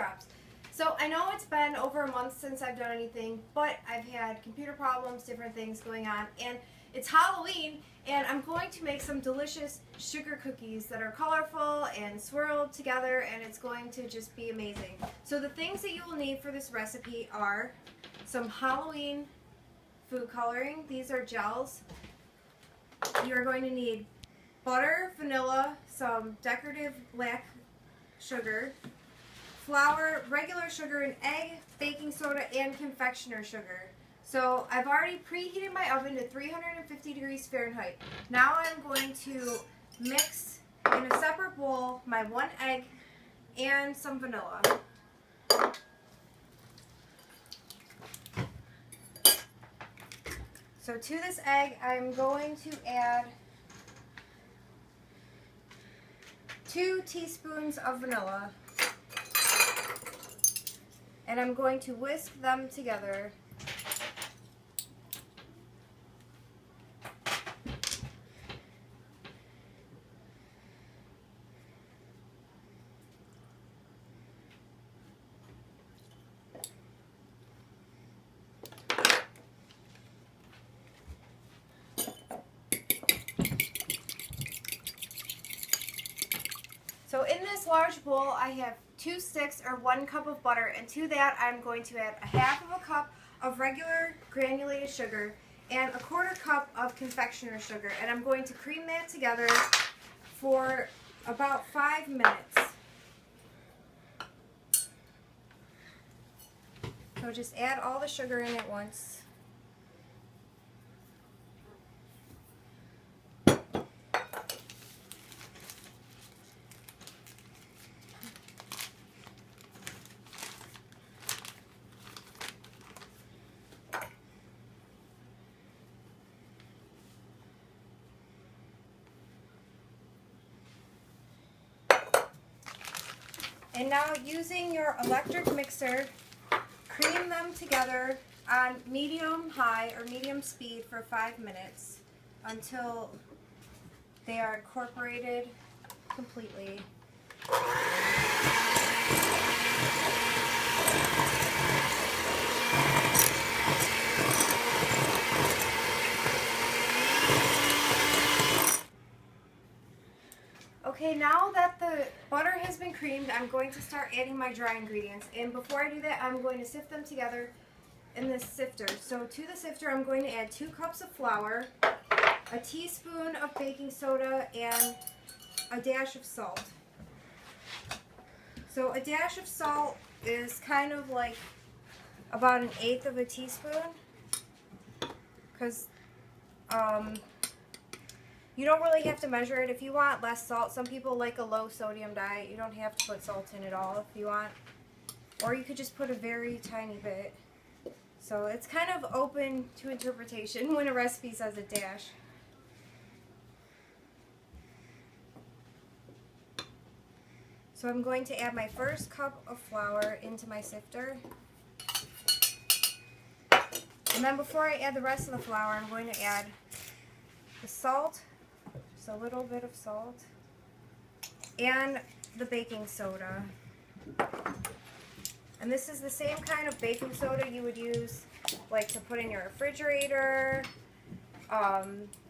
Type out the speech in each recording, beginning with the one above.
drops. So I know it's been over a month since I've done anything, but I've had computer problems, different things going on, and it's Halloween, and I'm going to make some delicious sugar cookies that are colorful and swirled together, and it's going to just be amazing. So the things that you will need for this recipe are some Halloween food coloring. These are gels. You're going to need butter, vanilla, some decorative black sugar, flour, regular sugar, an egg, baking soda, and confectioner sugar. So I've already preheated my oven to 350 degrees Fahrenheit. Now I'm going to mix in a separate bowl my 1 egg and some vanilla. So to this egg, I'm going to add 2 teaspoons of vanilla. And I'm going to whisk them together. So in this large bowl, I have 2 sticks or 1 cup of butter, and to that I'm going to add a half of a cup of regular granulated sugar and a 1/4 cup of confectioner sugar, and I'm going to cream that together for about 5 minutes. So just add all the sugar in at once. And now, using your electric mixer, cream them together on medium-high or medium speed for 5 minutes until they are incorporated completely. Okay, now that the butter has been creamed, I'm going to start adding my dry ingredients. And before I do that, I'm going to sift them together in this sifter. So to the sifter, I'm going to add 2 cups of flour, a teaspoon of baking soda, and a dash of salt. So a dash of salt is kind of like about 1/8 of a teaspoon, because you don't really have to measure it. If you want less salt, some people like a low sodium diet. You don't have to put salt in at all if you want. Or you could just put a very tiny bit. So it's kind of open to interpretation when a recipe says a dash. So I'm going to add my first cup of flour into my sifter. And then before I add the rest of the flour, I'm going to add the salt, just a little bit of salt, and the baking soda. And this is the same kind of baking soda you would use like to put in your refrigerator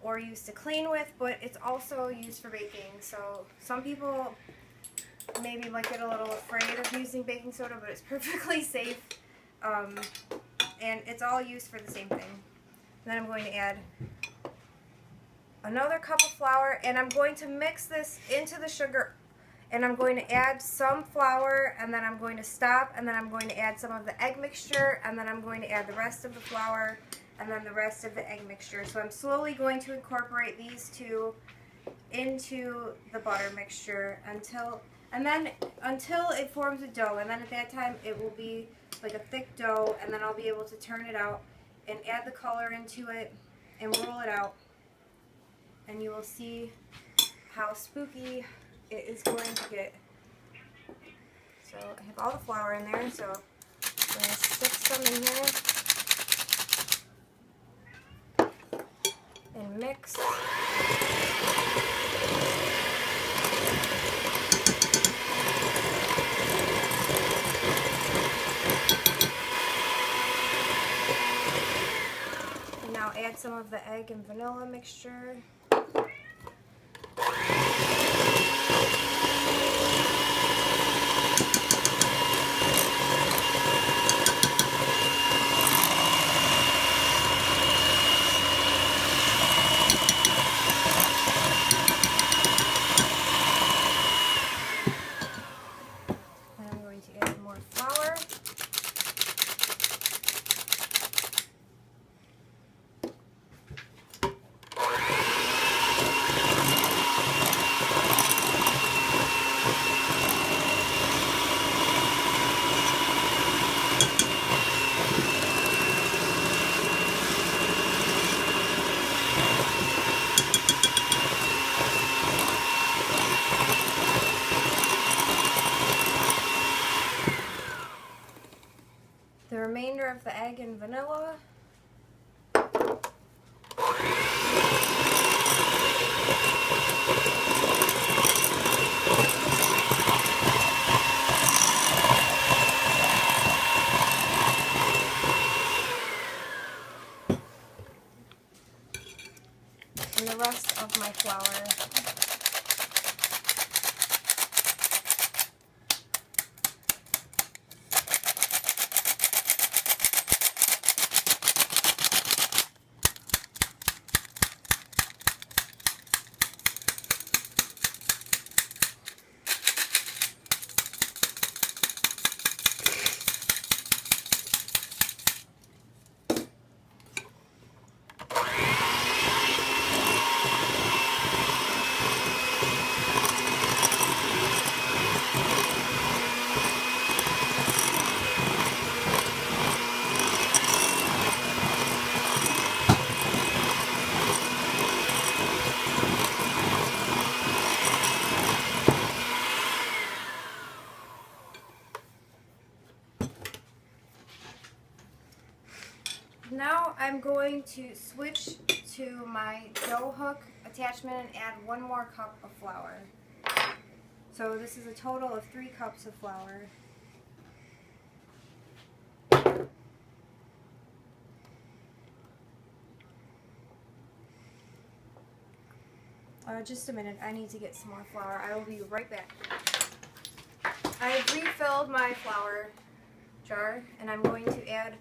or use to clean with, but it's also used for baking. So some people maybe might get a little afraid of using baking soda, but it's perfectly safe. And it's all used for the same thing. And then I'm going to add another cup of flour, and I'm going to mix this into the sugar, and I'm going to add some flour, and then I'm going to stop, and then I'm going to add some of the egg mixture, and then I'm going to add the rest of the flour, and then the rest of the egg mixture. So I'm slowly going to incorporate these two into the butter mixture until it forms a dough, and then at that time it will be like a thick dough, and then I'll be able to turn it out and add the color into it and roll it out, and you will see how spooky it is going to get. So I have all the flour in there, so I'm going to stick some in here and mix. add some of the egg and vanilla mixture. And I'm going to add more flour. The remainder of the egg and vanilla. And the rest of my flour. Now I'm going to switch to my dough hook attachment and add 1 more cup of flour. So this is a total of 3 cups of flour. Just a minute, I need to get some more flour. I will be right back. I've refilled my flour jar and I'm going to add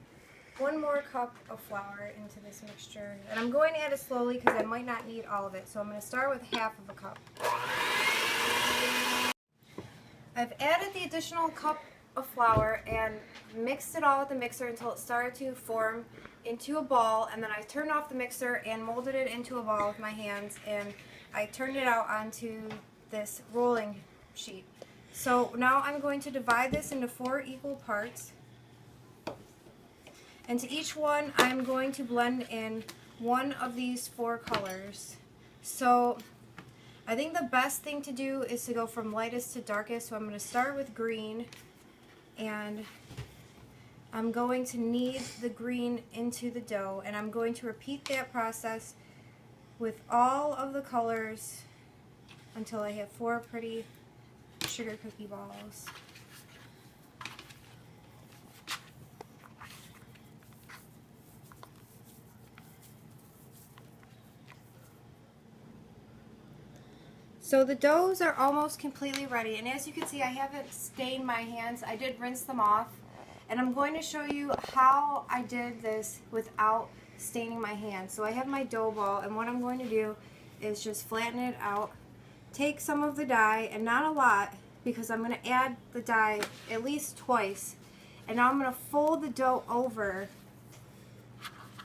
1 more cup of flour into this mixture. And I'm going to add it slowly because I might not need all of it. So I'm going to start with half of a cup. I've added the additional cup of flour and mixed it all with the mixer until it started to form into a ball, and then I turned off the mixer and molded it into a ball with my hands, and I turned it out onto this rolling sheet. So now I'm going to divide this into 4 equal parts, and to each one I'm going to blend in 1 of these 4 colors. So I think the best thing to do is to go from lightest to darkest, so I'm going to start with green, and I'm going to knead the green into the dough, and I'm going to repeat that process with all of the colors until I have 4 pretty sugar cookie balls. So the doughs are almost completely ready, and as you can see I haven't stained my hands. I did rinse them off, and I'm going to show you how I did this without staining my hands. So I have my dough ball, and what I'm going to do is just flatten it out, take some of the dye, and not a lot because I'm going to add the dye at least twice, and now I'm going to fold the dough over,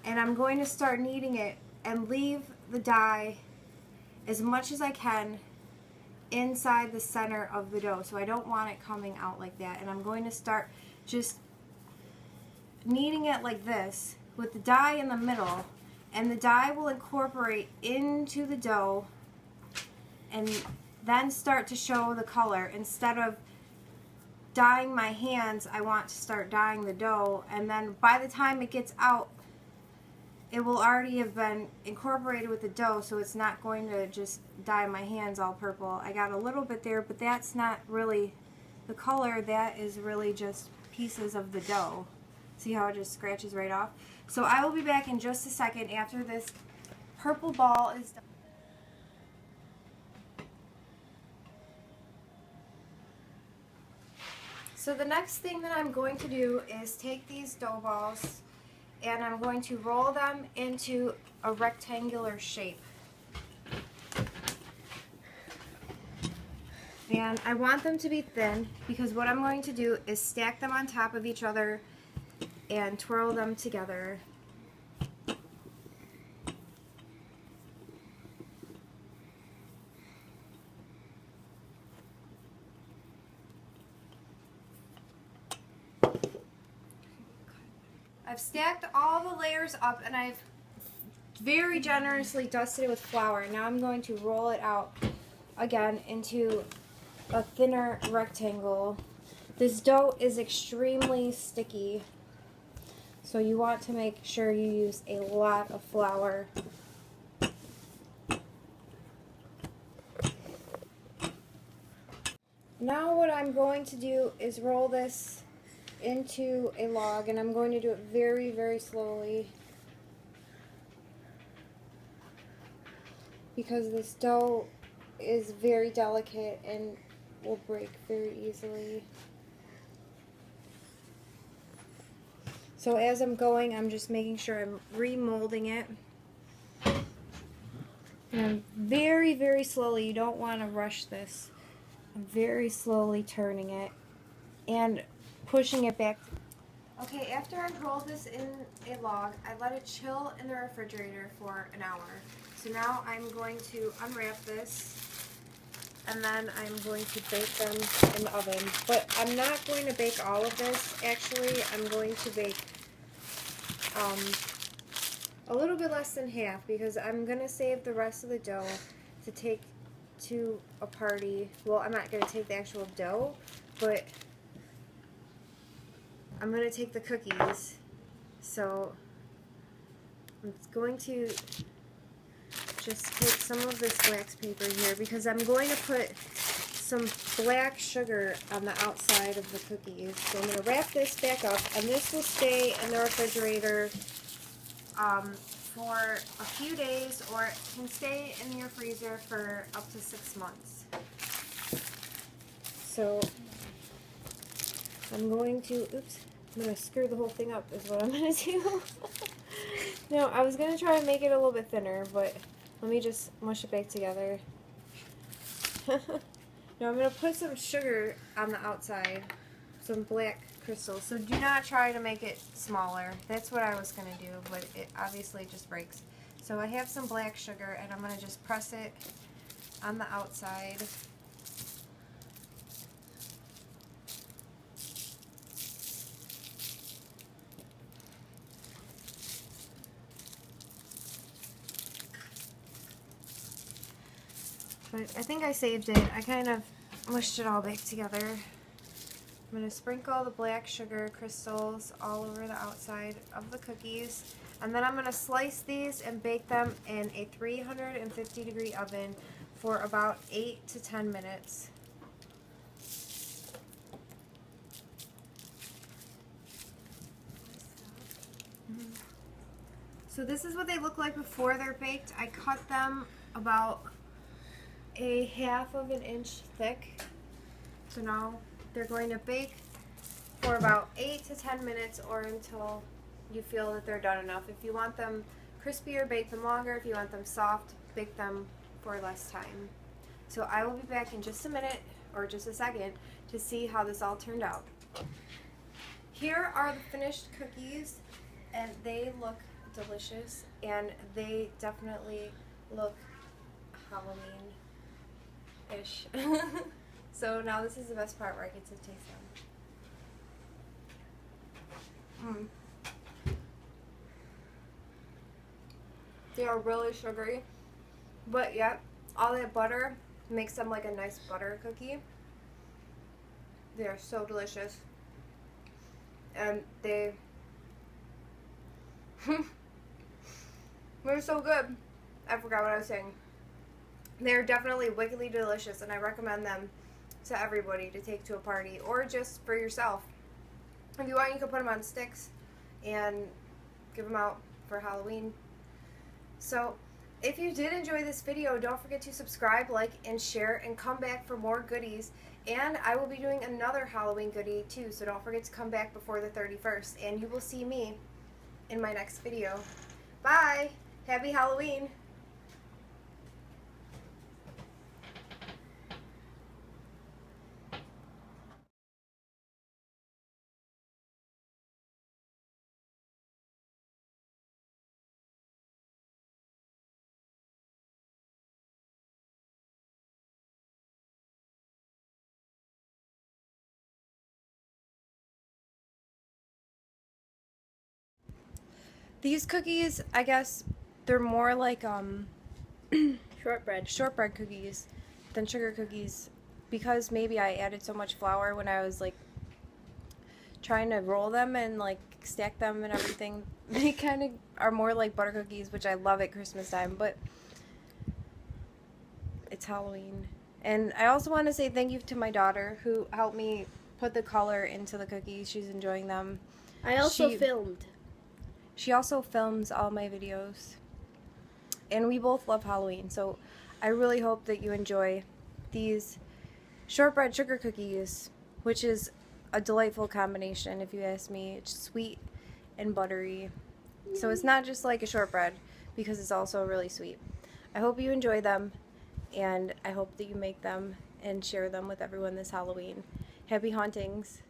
and I'm going to start kneading it and leave the dye as much as I can inside the center of the dough, so I don't want it coming out like that. And I'm going to start just kneading it like this with the dye in the middle, and the dye will incorporate into the dough and then start to show the color. Instead of dyeing my hands, I want to start dyeing the dough, and then by the time it gets out it will already have been incorporated with the dough, so it's not going to just dye my hands all purple. I got a little bit there, but that's not really the color. That is really just pieces of the dough. See how it just scratches right off? So I will be back in just a second after this purple ball is done. So the next thing that I'm going to do is take these dough balls and I'm going to roll them into a rectangular shape. And I want them to be thin because what I'm going to do is stack them on top of each other and twirl them together. I've stacked all the layers up and I've very generously dusted it with flour. Now I'm going to roll it out again into a thinner rectangle. This dough is extremely sticky, so you want to make sure you use a lot of flour. Now what I'm going to do is roll this into a log, and I'm going to do it very, very slowly because this dough is very delicate and will break very easily. So as I'm going, I'm just making sure I'm remolding it. And I'm very, very slowly, you don't want to rush this. I'm very slowly turning it and pushing it back. Okay, after I've rolled this in a log, I let it chill in the refrigerator for an hour. So now I'm going to unwrap this and then I'm going to bake them in the oven. But I'm not going to bake all of this. Actually, I'm going to bake a little bit less than half because I'm going to save the rest of the dough to take to a party. Well, I'm not going to take the actual dough, but I'm going to take the cookies. So I'm going to just take some of this wax paper here because I'm going to put some black sugar on the outside of the cookies. So I'm going to wrap this back up, and this will stay in the refrigerator for a few days, or it can stay in your freezer for up to 6 months. So I'm going to, I'm going to screw the whole thing up is what I'm going to do. No, I was going to try and make it a little bit thinner, but let me just mush it back together. Now I'm going to put some sugar on the outside, some black crystals. So do not try to make it smaller. That's what I was going to do, but it obviously just breaks. So I have some black sugar and I'm going to just press it on the outside. But I think I saved it. I kind of mushed it all back together. I'm going to sprinkle the black sugar crystals all over the outside of the cookies. And then I'm going to slice these and bake them in a 350-degree oven for about 8 to 10 minutes. So this is what they look like before they're baked. I cut them about a 1/2 inch thick. So now they're going to bake for about 8 to 10 minutes or until you feel that they're done enough. If you want them crispier, bake them longer. If you want them soft, bake them for less time. So I will be back in just a minute or just a second to see how this all turned out. Here are the finished cookies, and they look delicious, and they definitely look Halloween-ish. So now this is the best part where I get to taste them. They are really sugary, but yet all that butter makes them like a nice butter cookie. They are so delicious, and they're so good. I forgot what I was saying. They're definitely wickedly delicious, and I recommend them to everybody to take to a party or just for yourself. If you want, you can put them on sticks and give them out for Halloween. So if you did enjoy this video, don't forget to subscribe, like, and share, and come back for more goodies. And I will be doing another Halloween goodie too, so don't forget to come back before the 31st, and you will see me in my next video. Bye! Happy Halloween! These cookies, I guess, they're more like shortbread cookies than sugar cookies, because maybe I added so much flour when I was like trying to roll them and like stack them and everything. They kind of are more like butter cookies, which I love at Christmas time, but it's Halloween. And I also want to say thank you to my daughter who helped me put the color into the cookies. She's enjoying them. I also filmed. She also films all my videos. And we both love Halloween, so I really hope that you enjoy these shortbread sugar cookies, which is a delightful combination if you ask me. It's sweet and buttery. So it's not just like a shortbread, because it's also really sweet. I hope you enjoy them, and I hope that you make them and share them with everyone this Halloween. Happy hauntings.